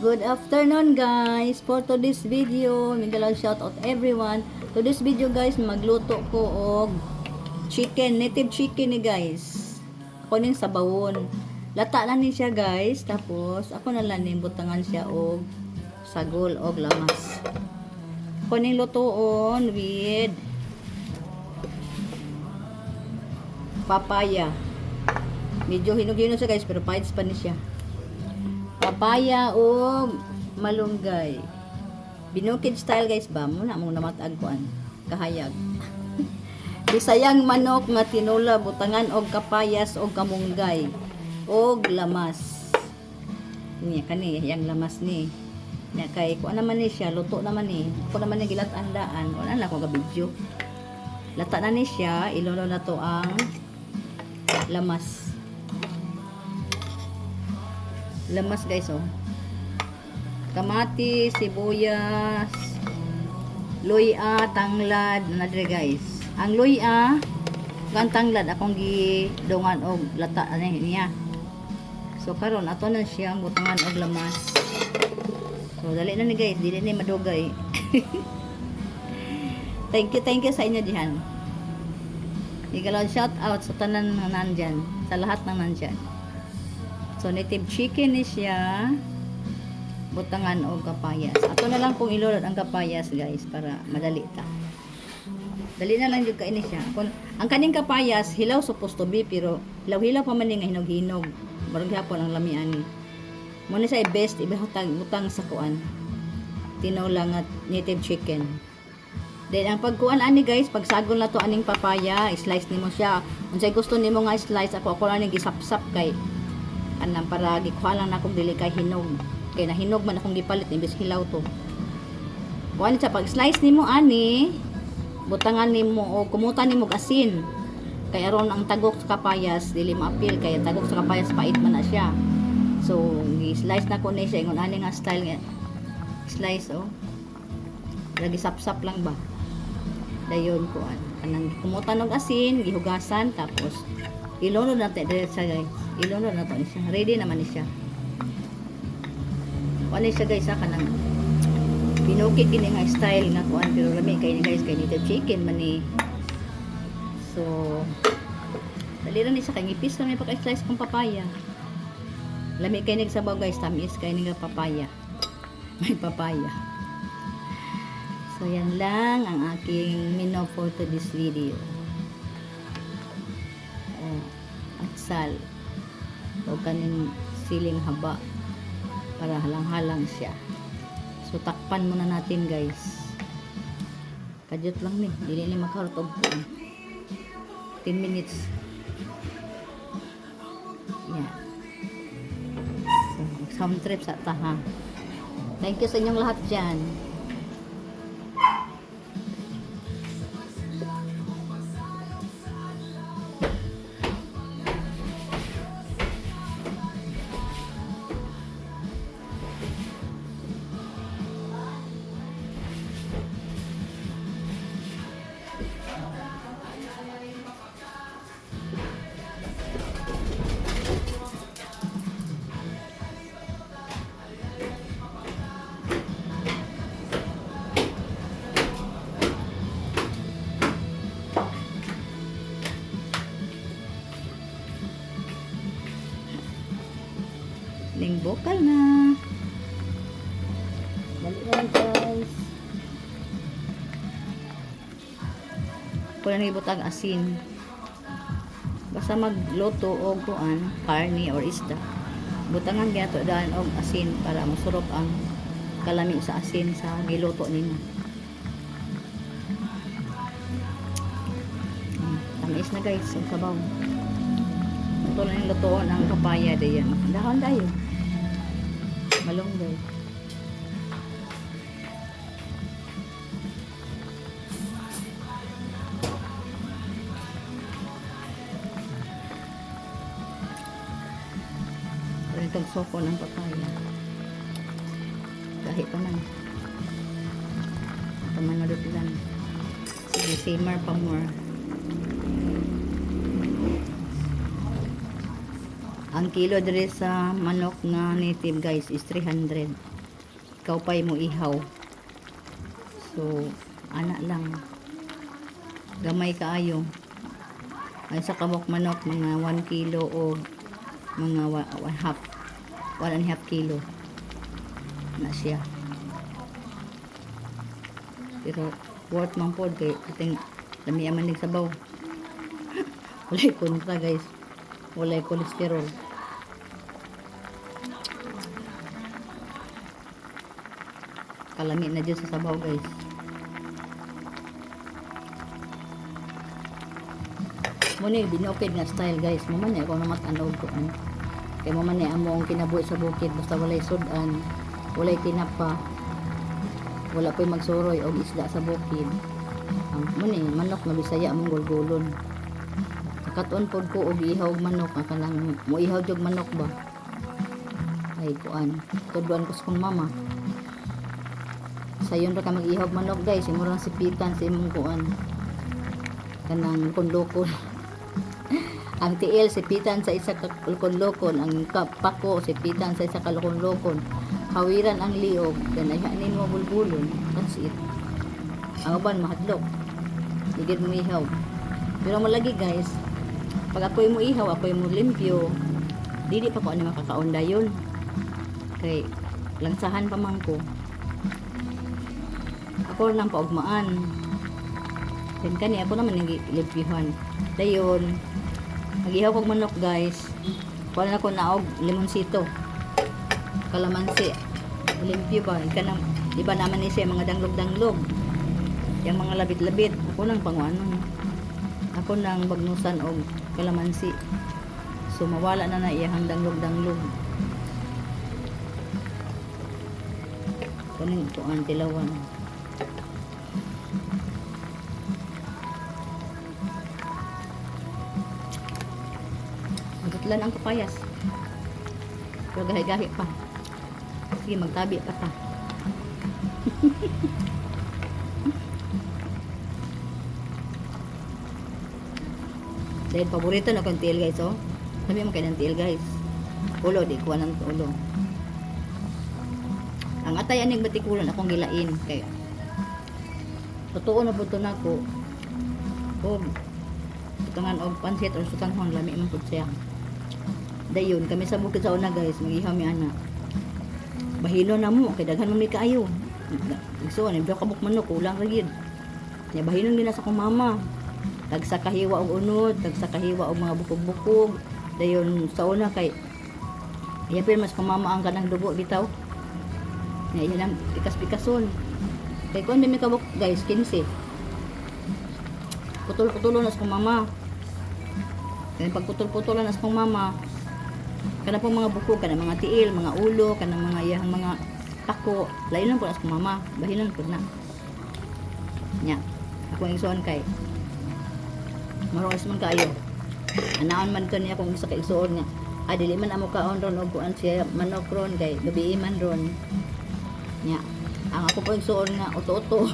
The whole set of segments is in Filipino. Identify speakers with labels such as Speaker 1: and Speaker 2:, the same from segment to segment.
Speaker 1: Good afternoon guys. For today's video, migalaw shout out everyone. Today's video guys, magluto ko og chicken, native chicken ni guys. Ako ning sabawon. Lata na ni siya guys. Tapos ako na lang ning butangan siya og sagol og lamas. Ako ning lutoon with papaya. Medyo hinog-hinog siya guys, pero pides pa ni siya. Papaya o malunggay. Binukid style guys ba? Muna matag kuan. Kahayag. Bisayang manok nga tinula butangan og kapayas og kamunggay og lamas. Niya kani yang lamas ni. Nya kay kuan naman ni siya, luto naman ni. Ko naman ni gilat-andaan. Wala na ko ga video. Lata na ni siya, ilolo na to ang lamas. Lamas guys oh. Kamatis, sibuyas, luya, tanglad na dire guys. Ang luya, kan tanglad akong gidongan og lata ani niya. So karon ato na siya ang butangan og lamas. So dali na ni guys, dili ni madugay. Thank you sa inyo dihan. Igalaw shout out sa tanan ng nandyan, sa lahat ng nandyan. So, native chicken ni siya. Butangan o kapayas. Ato na lang kung ilolod ang kapayas, guys, para madali ta. Dali na lang yung kainin siya. Ang kaning kapayas, hilaw supposed to be, pero hilaw-hilaw pa man nga hinog-hinog. Barang hapon ang lamian ni. Muna sa best, ibutang sa kuan. Tinaw lang at native chicken. Then, ang pagkuan ani guys, pagsagol na to aning papaya, slice nimo siya. Kung sa'y gusto nimo nga slice, ako lang gisap-sap kay anang para gikuha lang na akong dili kay hinog. Kay nahinog man akong gipalit imbes hilaw to. Kuan sa pag slice nimo ani, butangan nimo o kumutan nimo og asin. Kay aron ang tagok sa kapayas dili maapil kay tagok sa kapayas pait man na siya. So, gi-slice na ko ni siya ingon ani nga style nga slice oh. Lagi sap-sap lang ba. Dayon kuan. Kanang kumutan og asin, gihugasan tapos ilunod natin dire sa guys. Ilunod na to ni siya. Ready naman ni siya. Kuan ni siya guys sa kanang binukid kini nga style nga kuan pero lami kay ni guys kay native chicken man ni. So dali ra ni siya kay ngipis kami pa kay slice kong papaya. Lami kay nig sabaw guys, tamis kay nig papaya. May papaya. So yan lang ang aking menu for today's video. Atsal o kaning siling haba para halang-halang siya. So takpan muna natin guys. Kadyot lang ni, dili ni makarot og 10 minutes. Yeah. So, sound trip sa taha. Thank you sa inyong lahat dyan. Ning bokal na. Dali lang guys. Kung ibutang asin. Basta magluto o kuan, karne or isda. Butangan gato daan og asin para masurop ang kalami sa asin sa giluto nimo. Tamis na guys, ang sabaw. Ito lang yung lutoon ang papaya diyan. Dahon dayo. Malunggay. Itong soko ng papaya. Kahit pa man. Ito man ulit lang. Sige, simmer pa more. Ang kilo dire sa manok na native guys is 300. Ikaw pa'y mo ihaw. So, ana lang. Gamay kaayo. Ay sa kamok manok mga 1 kilo o mga 1.5 kilo na siya. Pero worth man pod kay ating lami man ning sabaw. Walay kontra guys. Walay kolesterol. Kalami na dyan sa sabaw guys. Muna yung binokid nga style guys. Maman ako na matanaw ko. Kaya maman among kinabuhi sa bukid. Basta walay sudan. Walay kinapa. Wala pa yung magsuroy o isda sa bukid. Muna manok na Bisaya among gulgulon. Katuon pod ko og ihaw manok. Kanang mo ihaw jog manok ba? Ay kuan. Tuduan ko sa kong mama. Sayon ra ka mag-ihaw manok guys. Imurang sipitan sa imong kuan. Kanang lukon-lukon. Ang tiil sipitan sa isa ka lukon-lukon, ang pako sipitan sa isa ka lukon-lukon. Hawiran ang liog, ganayanin mo bulbulon. That's it. Ang uban mahadlok. Higit mo ihaw. Pero malagi guys, pag ako'y mo ihaw, ako'y mo limpyo, dili pa ko ano makakaunda yun. Kay lansahan pa man ko. Ako nang paugmaan. Then kani ako naman nang limpyuhan. Dayon, mag-ihaw kog manok guys. Kuha na ko naog limonsito. Kalamansi. Limpyo ba? Di ba naman ni siya mga danglog-danglog. Yung mga labit-labit. Ako nang panguanon. Ako nang bagnusan og kalamansi. So mawala na iyang danglog-danglog. Kaning ito ang tilawan. Magutlan ang kapayas. Pero gahi-gahi pa. Sige, magtabi pa ta. Dahil paborito na kong tiil guys, oh. Sabi mo kayo ng tiil guys. Ulo, di kuha ng ulo. Ang atay aning batikulan akong gilain. Kaya, totoo na buto na ko. Og, tutangan og pansit or sutanhon, lami man po siya. Dayon, kami sa bukid sa una guys, mag-ihaw mi ana. Bahino na mo, kay daghan mo may kaayo. So, ano, kabuk manok, kulang ra gyud. Nya bahinon gina sa kong mama. Tagsa kahiwa og unod, tagsa kahiwa og mga bukog-bukog. Dayon sa una kay iya pero mas kumama ang kanang dugo bitaw. Nya iya lang pikas-pikason. Kay kun may kabuk guys, 15. Putol-putulon na sa kong mama. Kaya pagputol-putulan na sa kong mama, kana pong mga bukog, kana mga tiil, mga ulo, kana mga iyang mga pako, lain lang po as kong mama, bahinan po na. Nya, ako ang isuon kay marunong man kayo. Anaon man ko niya kung isa ka isuon niya. Dili man amo kaon ron og kuan siya manok ron kay gabi man ron. Nya, ang ako po isuon nga oto-oto.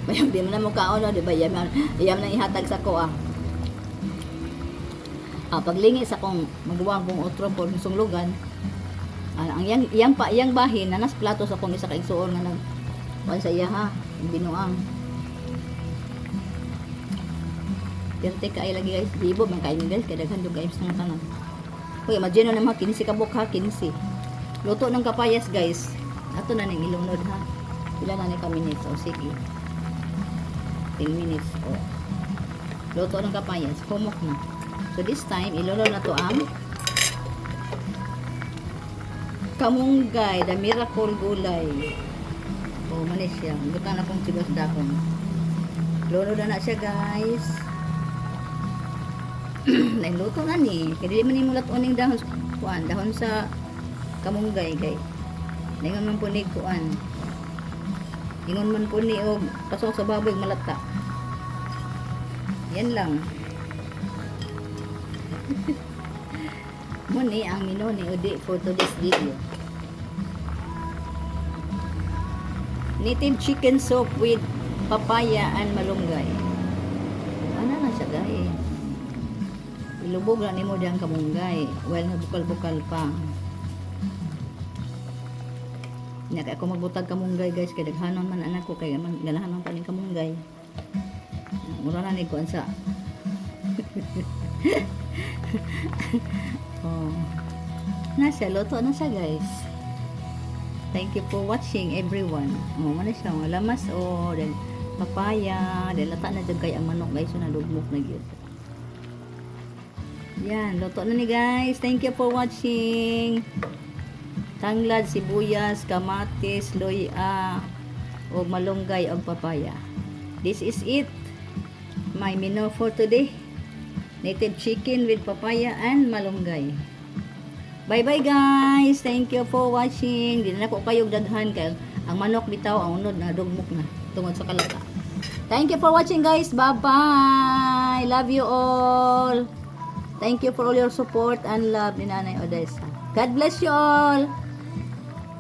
Speaker 1: Mayang di man amo kaon di ba iyam nang ihatag sa ko paglingi sa kong magbuwang kong otro po ng sunglugan, ang iyang bahin nanas plato sa kong isa ka igsuon nga nag kuan sa iya ha, binuang. Pero teka ay lagi guys, ibo man kain guys, kaya daghan yung guys ng tanan. Okay, imagine na naman 15 ka bukha, 15. Luto ng kapayas guys. Ato na ning ilunod ha. Pila na ni ka minutes o sige. 10 minutes o. Luto ng kapayas, humok na. So this time, ilolo na to ang kamunggay, the miracle gulay. O, manis siya. Butang na pong sibos dahon. Ilolo na siya guys. Nailuto na ni. Kaya di man imulat uning dahon, kuan, dahon sa kamunggay kay. Ningon man po ni kuan. Ingon man po ni og pasok sa baboy malata. Yan lang. Muni ang menu ni Udi for today's video. Native chicken soup with papaya and malunggay. Ano na siya guys? ilubog na nimo diyang kamunggay while nga bukal-bukal pa. Nya kay ako magbutag kamunggay guys kay daghanon man anak ko kay man ganahan man paning kamunggay. Mura na ni kuan sa. Oh. Nasa luto na siya guys. Thank you for watching everyone. Oh, man siya mga lamas o then papaya, then lata na jud kay ang manok guys so nadugmok na gyud. Yan, luto na ni guys. Thank you for watching. Tanglad, sibuyas, kamatis, loya, o malunggay o papaya. This is it. My menu for today. Native chicken with papaya and malunggay. Bye-bye guys. Thank you for watching. Di na ko kayong daghan kay ang manok bitaw ang unod na dugmok na tungod sa kalata. Thank you for watching guys. Bye-bye. Love you all. Thank you for all your support and love ni Nanay Odessa. God bless you all.